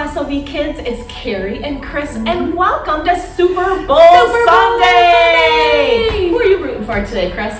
sovKids, it's Carrie and Chris, and welcome to Super Bowl Sunday! Who are you rooting for today, Chris?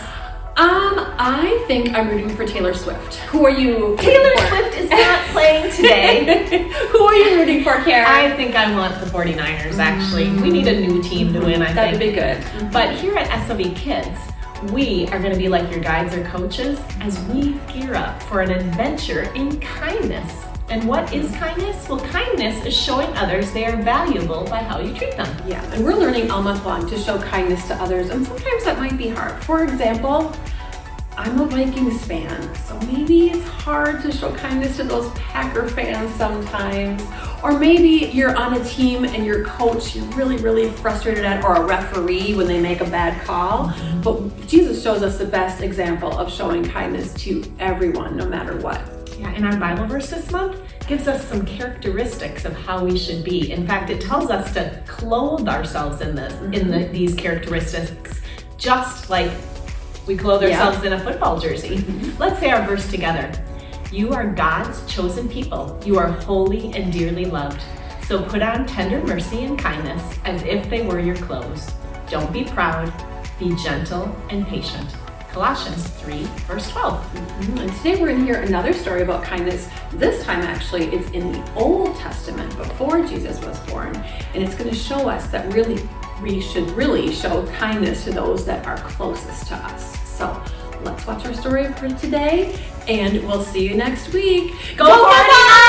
I think I'm rooting for Taylor Swift. Who are you? Taylor Swift is not playing today. Who are you rooting for, Karen? I think I want the 49ers, actually. We need a new team to win, I think. That'd be good. But here at sovKids, we are going to be like your guides or coaches as we gear up for an adventure in kindness. And what is kindness? Well, kindness is showing others they are valuable by how you treat them. Yeah, and we're learning all month long to show kindness to others, and sometimes that might be hard. For example, I'm a Vikings fan, so maybe it's hard to show kindness to those Packer fans sometimes. Or maybe you're on a team and your coach you're really frustrated at, or a referee when they make a bad call. But Jesus shows us the best example of showing kindness to everyone, no matter what. Yeah, and our Bible verse this month gives us some characteristics of how we should be. In fact, it tells us to clothe ourselves in these characteristics, just like we clothe ourselves in a football jersey. Let's say our verse together. You are God's chosen people. You are holy and dearly loved. So put on tender mercy and kindness as if they were your clothes. Don't be proud. Be gentle and patient. Colossians 3, verse 12. And today we're going to hear another story about kindness. This time, actually, it's in the Old Testament before Jesus was born. And it's going to show us that we should really show kindness to those that are closest to us. So let's watch our story for today, and we'll see you next week. Go 49ers!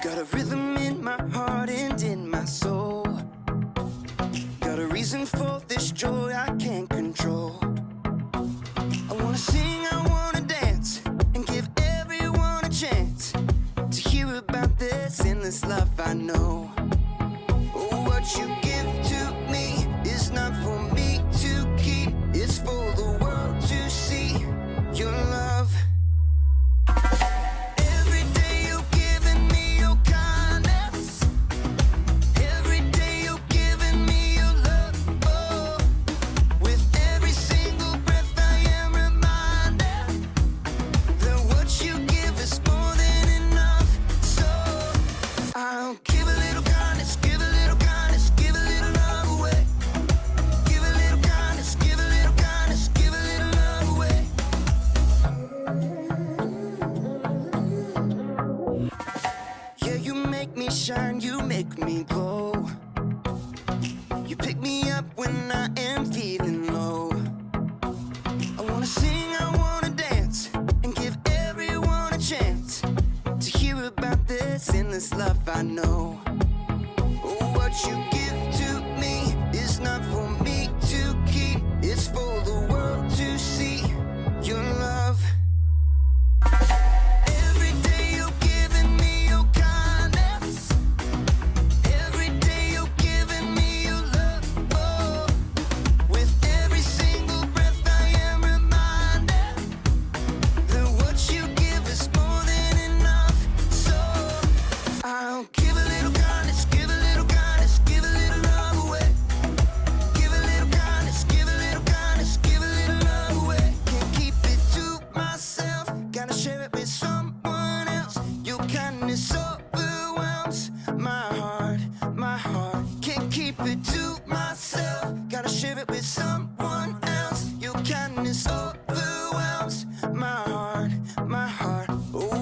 Got a rhythm in my heart and in my soul. Got a reason for this joy I can't control. I wanna sing, I wanna dance, and give everyone a chance to hear about this endless love I know. Oh, what you give to me is not for me to keep. It's for the world to see your love. Shine, you make me glow. You pick me up when I am feeling low. I wanna sing, I wanna dance, and give everyone a chance to hear about this endless love I know. Oh, what you give to me is not for me to keep. It's for the world to see your love.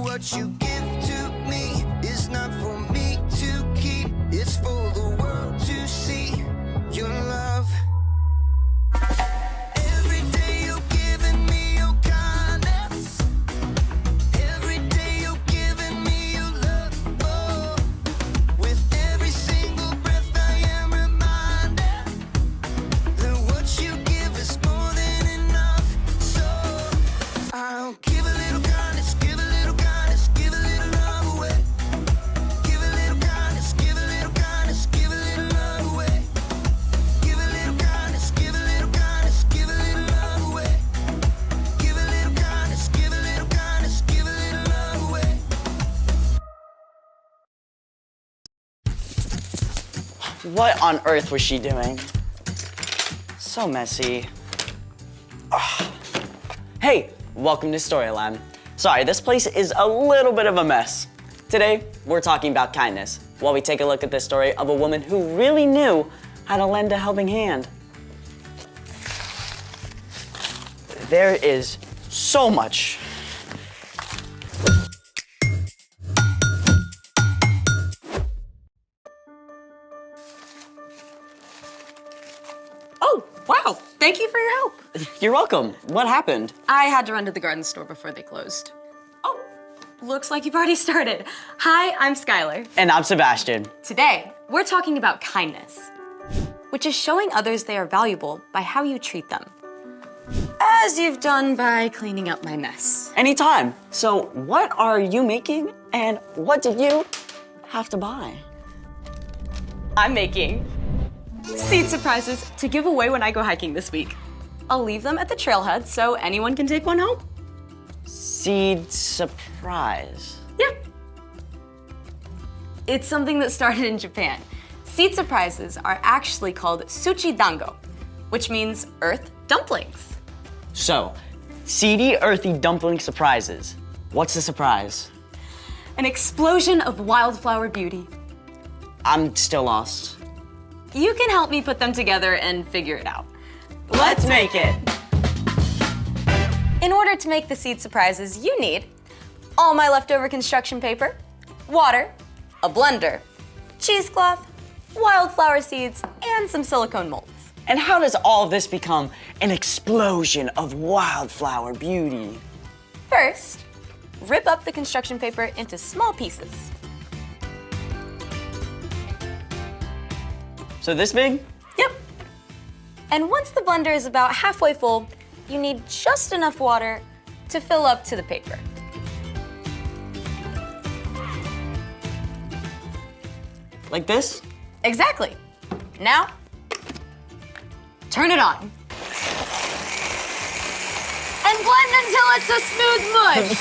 What you give to me is not for me to keep. It's for the world to see your love. Every day you're giving me your kindness. Every day you're giving me your love. Oh, with every single breath I am reminded that what you give is more than enough. So I'll give a little kindness, give a little kindness, give a little love away. Give a little kindness, give a little kindness, give a little love away. Give a little kindness, give a little kindness, give a little love away. Give a little kindness, give a little kindness, give a little love away. What on earth was she doing? so messy. Ugh. Hey, welcome to Storyland. Sorry, this place is a little bit of a mess. Today, we're talking about kindness, while we take a look at the story of a woman who really knew how to lend a helping hand. There is so much. Oh, wow. Thank you for your help. You're welcome. What happened? I had to run to the garden store before they closed. Oh, looks like you've already started. Hi, I'm Skylar. And I'm Sebastian. Today, we're talking about kindness, which is showing others they are valuable by how you treat them. As you've done by cleaning up my mess. Anytime. So, what are you making, and what did you have to buy? I'm making seed surprises to give away when I go hiking this week. I'll leave them at the trailhead so anyone can take one home. Seed surprise. Yep. It's something that started in Japan. Seed surprises are actually called suchi dango, which means earth dumplings. So, seedy, earthy dumpling surprises. What's the surprise? An explosion of wildflower beauty. I'm still lost. You can help me put them together and figure it out. Let's make it. In order to make the seed surprises, you need all my leftover construction paper, water, a blender, cheesecloth, wildflower seeds, and some silicone molds. And how does all of this become an explosion of wildflower beauty? First, rip up the construction paper into small pieces. So this big? Yep. And once the blender is about halfway full, you need just enough water to fill up to the paper. Like this? Exactly. Now, turn it on. And blend until it's a smooth mush.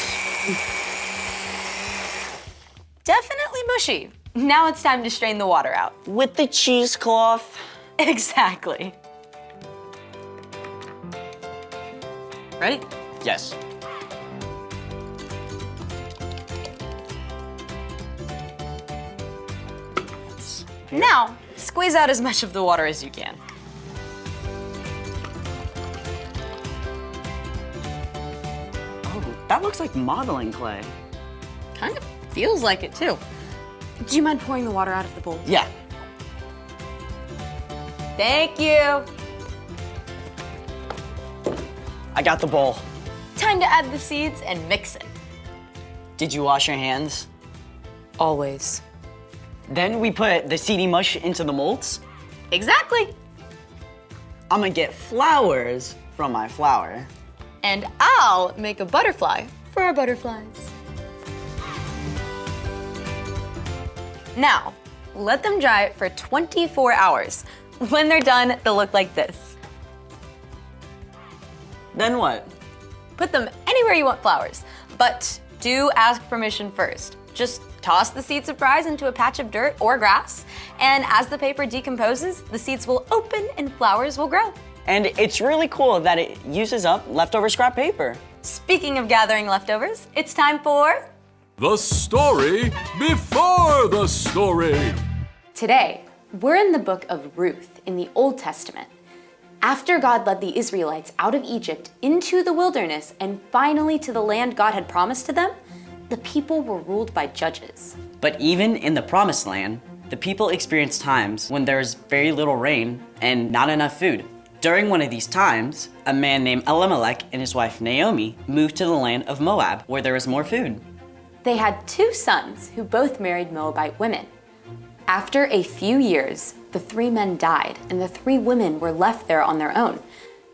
Definitely mushy. Now it's time to strain the water out. With the cheesecloth? Exactly. Ready? Yes. Now, squeeze out as much of the water as you can. Oh, that looks like modeling clay. Kind of feels like it too. Do you mind pouring the water out of the bowl? Yeah. Thank you. I got the bowl. Time to add the seeds and mix it. Did you wash your hands? Always. Then we put the seedy mush into the molds. Exactly. I'm gonna get flowers from my flower. And I'll make a butterfly for our butterflies. Now, let them dry for 24 hours. When they're done, they'll look like this. Then what? Put them anywhere you want flowers, but do ask permission first. Just toss the seed surprise into a patch of dirt or grass, and as the paper decomposes, the seeds will open and flowers will grow. And it's really cool that it uses up leftover scrap paper. Speaking of gathering leftovers, it's time for The story before the story. Today, we're in the book of Ruth in the Old Testament. After God led the Israelites out of Egypt into the wilderness and finally to the land God had promised to them, the people were ruled by judges. But even in the promised land, the people experienced times when there's very little rain and not enough food. During one of these times, a man named Elimelech and his wife Naomi moved to the land of Moab, where there was more food. They had 2 sons who both married Moabite women. After a few years, the 3 men died and the 3 women were left there on their own,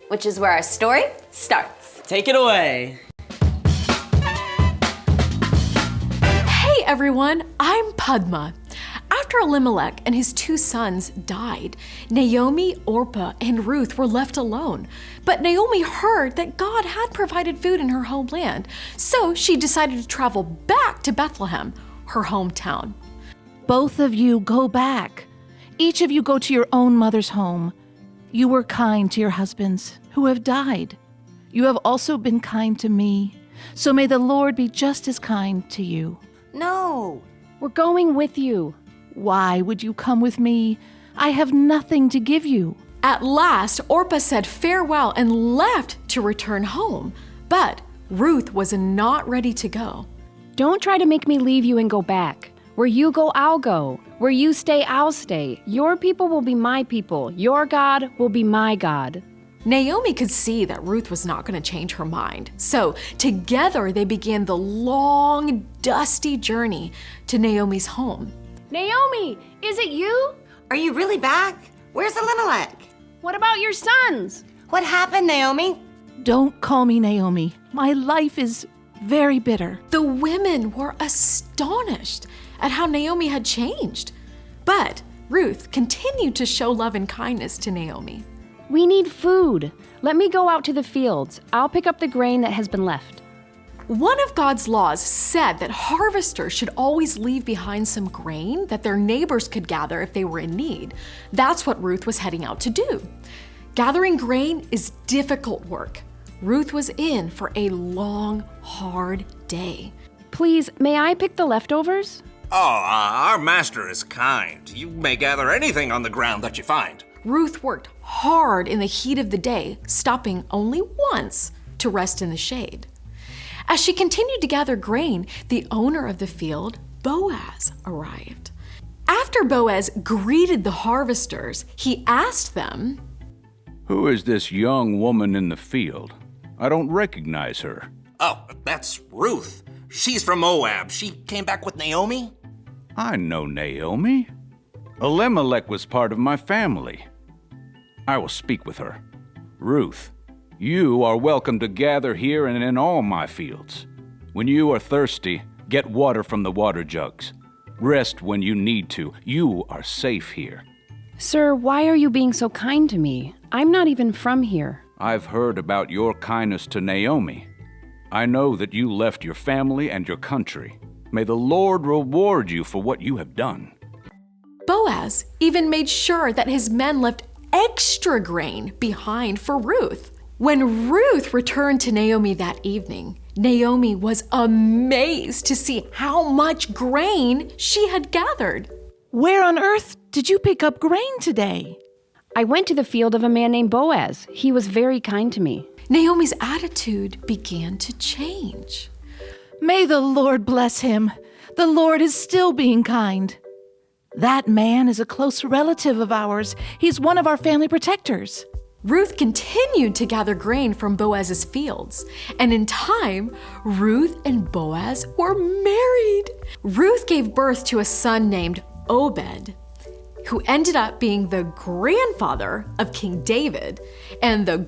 which is where our story starts. Take it away. Hey everyone, I'm Padma. After Elimelech and his 2 sons died, Naomi, Orpah, and Ruth were left alone. But Naomi heard that God had provided food in her homeland, so she decided to travel back to Bethlehem, her hometown. Both of you go back. Each of you go to your own mother's home. You were kind to your husbands who have died. You have also been kind to me. So may the Lord be just as kind to you. No. We're going with you. Why would you come with me? I have nothing to give you. At last, Orpah said farewell and left to return home. But Ruth was not ready to go. Don't try to make me leave you and go back. Where you go, I'll go. Where you stay, I'll stay. Your people will be my people. Your God will be my God. Naomi could see that Ruth was not going to change her mind. So together they began the long, dusty journey to Naomi's home. Naomi, is it you? Are you really back? Where's Elimelech? What about your sons? What happened, Naomi? Don't call me Naomi. My life is very bitter. The women were astonished at how Naomi had changed. But Ruth continued to show love and kindness to Naomi. We need food. Let me go out to the fields. I'll pick up the grain that has been left. One of God's laws said that harvesters should always leave behind some grain that their neighbors could gather if they were in need. That's what Ruth was heading out to do. Gathering grain is difficult work. Ruth was in for a long, hard day. Please, may I pick the leftovers? Oh, our master is kind. You may gather anything on the ground that you find. Ruth worked hard in the heat of the day, stopping only once to rest in the shade. As she continued to gather grain, the owner of the field, Boaz, arrived. After Boaz greeted the harvesters, he asked them, "Who is this young woman in the field? I don't recognize her." Oh, that's Ruth. She's from Moab. She came back with Naomi? I know Naomi. Elimelech was part of my family. I will speak with her. Ruth, you are welcome to gather here and in all my fields. When you are thirsty, get water from the water jugs. Rest when you need to. You are safe here. Sir, why are you being so kind to me? I'm not even from here. I've heard about your kindness to Naomi. I know that you left your family and your country. May the Lord reward you for what you have done. Boaz even made sure that his men left extra grain behind for Ruth. When Ruth returned to Naomi that evening, Naomi was amazed to see how much grain she had gathered. Where on earth did you pick up grain today? I went to the field of a man named Boaz. He was very kind to me. Naomi's attitude began to change. May the Lord bless him. The Lord is still being kind. That man is a close relative of ours. He's one of our family protectors. Ruth continued to gather grain from Boaz's fields, and in time, Ruth and Boaz were married. Ruth gave birth to a son named Obed, who ended up being the grandfather of King David and the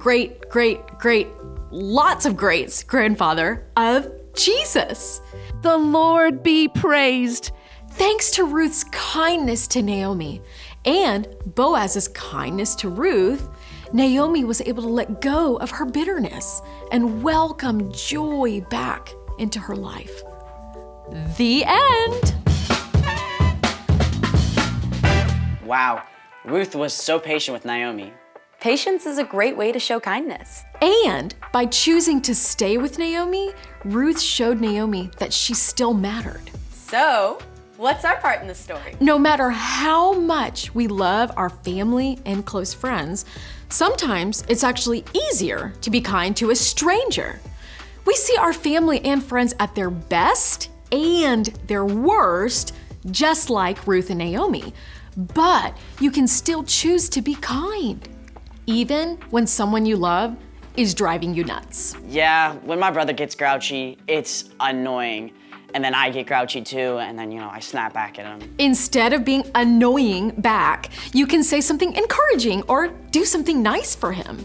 lots of greats grandfather of Jesus. The Lord be praised. Thanks to Ruth's kindness to Naomi and Boaz's kindness to Ruth, Naomi was able to let go of her bitterness and welcome joy back into her life. The end. Wow, Ruth was so patient with Naomi. Patience is a great way to show kindness. And by choosing to stay with Naomi, Ruth showed Naomi that she still mattered. So, what's our part in the story? No matter how much we love our family and close friends, sometimes it's actually easier to be kind to a stranger. We see our family and friends at their best and their worst, just like Ruth and Naomi. But you can still choose to be kind, even when someone you love is driving you nuts. Yeah, when my brother gets grouchy, it's annoying. And then I get grouchy too, and then, I snap back at him. Instead of being annoying back, you can say something encouraging or do something nice for him.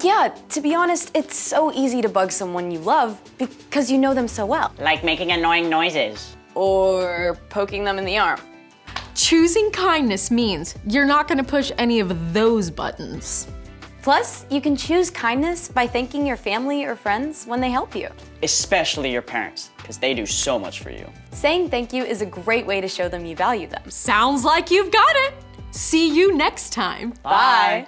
Yeah, to be honest, it's so easy to bug someone you love because you know them so well. Like making annoying noises. Or poking them in the arm. Choosing kindness means you're not gonna push any of those buttons. Plus, you can choose kindness by thanking your family or friends when they help you. Especially your parents, because they do so much for you. Saying thank you is a great way to show them you value them. Sounds like you've got it. See you next time. Bye.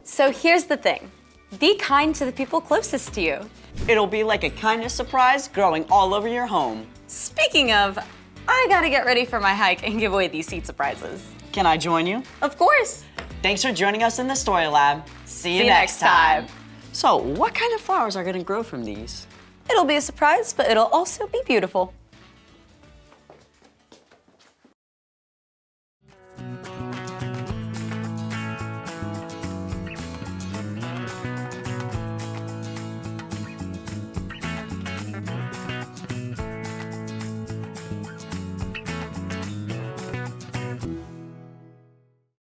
So here's the thing. Be kind to the people closest to you. It'll be like a kindness surprise growing all over your home. Speaking of, I gotta get ready for my hike and give away these seed surprises. Can I join you? Of course. Thanks for joining us in the Story Lab. See you next time. So, what kind of flowers are gonna grow from these? It'll be a surprise, but it'll also be beautiful.